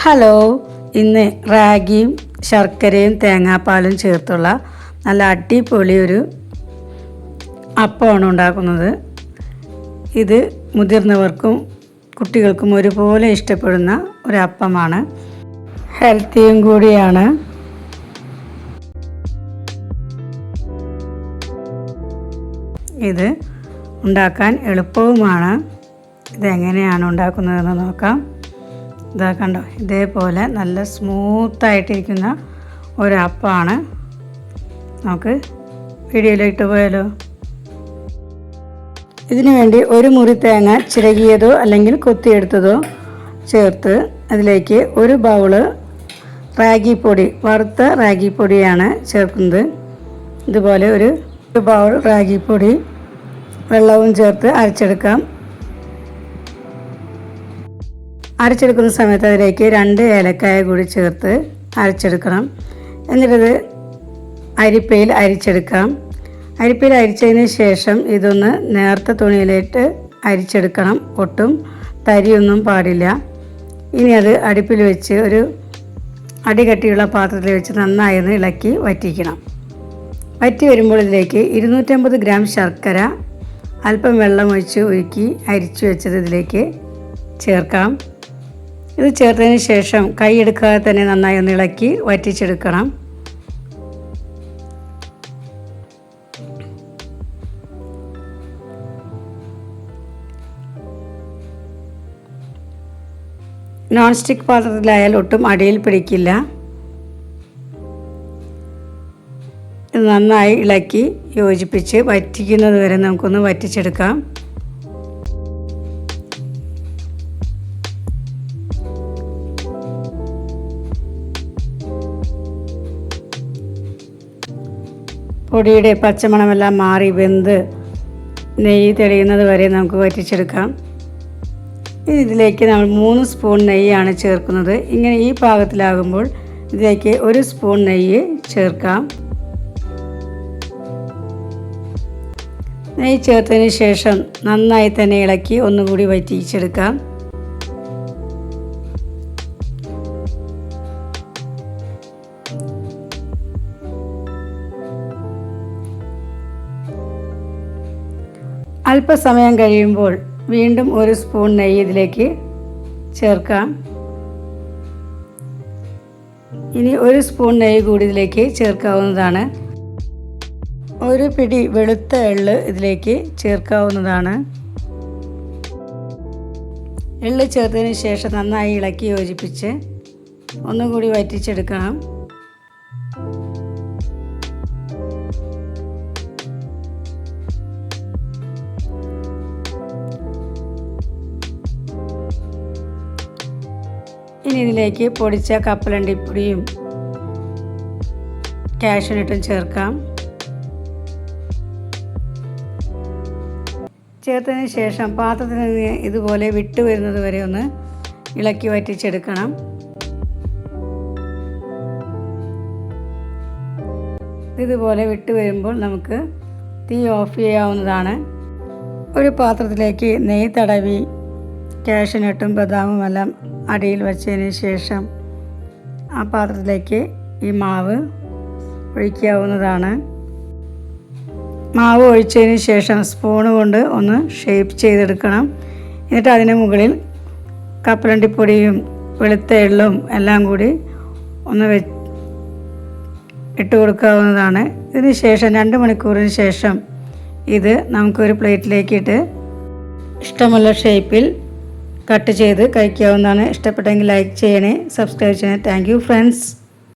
Hello, ഇന്ന് റാഗിയും ശർക്കരയും തേങ്ങാപ്പാലും ചേർത്തുള്ള നല്ല അടിപൊളി ഒരു അപ്പമാണ് ഉണ്ടാക്കുന്നത്. ഇത് മുതിർന്നവർക്കും കുട്ടികൾക്കും ഒരുപോലെ ഇഷ്ടപ്പെടുന്ന ഒരു അപ്പമാണ്. ഹെൽത്തിയും കൂടിയാണ്. ഇത് ഉണ്ടാക്കാൻ എളുപ്പവുമാണ്. ഇതെങ്ങനെയാണ് ഉണ്ടാക്കുന്നതെന്ന് നോക്കാം. ഇതാ കണ്ടോ, ഇതേപോലെ നല്ല സ്മൂത്തായിട്ടിരിക്കുന്ന ഒരു അപ്പമാണ്. നമുക്ക് വീഡിയോയിലിട്ട് പോയാലോ. ഇതിനു വേണ്ടി ഒരു മുറി തേങ്ങ ചിരകിയതോ അല്ലെങ്കിൽ കൊത്തിയെടുത്തതോ ചേർത്ത് അതിലേക്ക് ഒരു ബൗള് റാഗിപ്പൊടി, വറുത്ത റാഗിപ്പൊടിയാണ് ചേർക്കുന്നത്. ഇതുപോലെ ഒരു ബൗൾ റാഗിപ്പൊടി വെള്ളവും ചേർത്ത് അരച്ചെടുക്കാം. അരച്ചെടുക്കുന്ന സമയത്ത് അതിലേക്ക് 2 ഏലക്കായ കൂടി ചേർത്ത് അരച്ചെടുക്കണം. എന്നിട്ടത് അരിപ്പയിൽ അരിച്ചെടുക്കാം. അരിപ്പയിൽ അരിച്ചതിന് ശേഷം ഇതൊന്ന് നേർത്ത തുണിയിലിട്ട് അരിച്ചെടുക്കണം. ഒട്ടും തരിയൊന്നും പാടില്ല. ഇനി അത് അടുപ്പിൽ വെച്ച് ഒരു അടികട്ടിയുള്ള പാത്രത്തിൽ വെച്ച് നന്നായി ഒന്ന് ഇളക്കി വറ്റിക്കണം. വറ്റി വരുമ്പോൾ ഇതിലേക്ക് 250 ഗ്രാം ശർക്കര അല്പം വെള്ളം ഒഴിച്ച് ഉരുക്കി അരിച്ചു വെച്ചത് ഇതിലേക്ക് ചേർക്കാം. ഇത് ചേർത്തതിന് ശേഷം കൈയെടുക്കാതെ തന്നെ നന്നായി ഒന്ന് ഇളക്കി വറ്റിച്ചെടുക്കണം. നോൺ സ്റ്റിക്ക് പാത്രത്തിലായാൽ ഒട്ടും അടിയിൽ പിടിക്കില്ല. ഇത് നന്നായി ഇളക്കി യോജിപ്പിച്ച് വറ്റിക്കുന്നത് വരെ നമുക്കൊന്ന് വറ്റിച്ചെടുക്കാം. പൊടിയുടെ പച്ചമണമെല്ലാം മാറി വെന്ത് നെയ്യ് തെളിയുന്നത് വരെ നമുക്ക് വറ്റിച്ചെടുക്കാം. ഇതിലേക്ക് നമ്മൾ 3 സ്പൂൺ നെയ്യാണ് ചേർക്കുന്നത്. ഇങ്ങനെ ഈ പാകത്തിലാകുമ്പോൾ ഇതിലേക്ക് 1 സ്പൂൺ നെയ്യ് ചേർക്കാം. നെയ്യ് ചേർത്തതിന് ശേഷം നന്നായി തന്നെ ഇളക്കി ഒന്നുകൂടി വറ്റിച്ചെടുക്കാം. അല്പസമയം കഴിയുമ്പോൾ വീണ്ടും 1 സ്പൂൺ നെയ്യ് ഇതിലേക്ക് ചേർക്കാം. ഇനി 1 സ്പൂൺ നെയ്യ് കൂടി ഇതിലേക്ക് ചേർക്കാവുന്നതാണ്. ഒരു പിടി വെളുത്ത എള്ള് ഇതിലേക്ക് ചേർക്കാവുന്നതാണ്. എള്ള് ചേർത്തതിന് ശേഷം നന്നായി ഇളക്കി യോജിപ്പിച്ച് ഒന്നും കൂടി വറ്റിച്ചെടുക്കണം. ഇനി ഇതിലേക്ക് പൊടിച്ച കപ്പലണ്ടിപ്പൊടിയും കാഷ്യൂനട്ടും ചേർക്കാം. ചേർത്തതിന് ശേഷം പാത്രത്തിൽ നിന്ന് ഇതുപോലെ വിട്ടു വരുന്നത് വരെ ഒന്ന് ഇളക്കി വറ്റിച്ചെടുക്കണം. ഇതുപോലെ വിട്ടു വരുമ്പോൾ നമുക്ക് തീ ഓഫ് ചെയ്യാവുന്നതാണ്. ഒരു പാത്രത്തിലേക്ക് നെയ്യ് തടവി കാഷ്യൂനട്ടും ബദാമും എല്ലാം അടിയിൽ വച്ചതിന് ശേഷം ആ പാത്രത്തിലേക്ക് ഈ മാവ് ഒഴിക്കാവുന്നതാണ്. മാവ് ഒഴിച്ചതിന് ശേഷം സ്പൂണ് കൊണ്ട് ഒന്ന് ഷേപ്പ് ചെയ്തെടുക്കണം. എന്നിട്ട് അതിന് മുകളിൽ കപ്പലണ്ടിപ്പൊടിയും വെളുത്ത എള്ളും എല്ലാം കൂടി ഒന്ന് ഇട്ട് കൊടുക്കാവുന്നതാണ്. ഇതിന് ശേഷം 2 മണിക്കൂറിന് ശേഷം ഇത് നമുക്കൊരു പ്ലേറ്റിലേക്കിട്ട് ഇഷ്ടമുള്ള ഷേപ്പിൽ കട്ട് ചെയ്ത് കഴിക്കാവുന്നതാണ്. ഇഷ്ടപ്പെട്ടെങ്കിൽ ലൈക്ക് ചെയ്യണേ, സബ്സ്ക്രൈബ് ചെയ്യണേ. Thank you friends.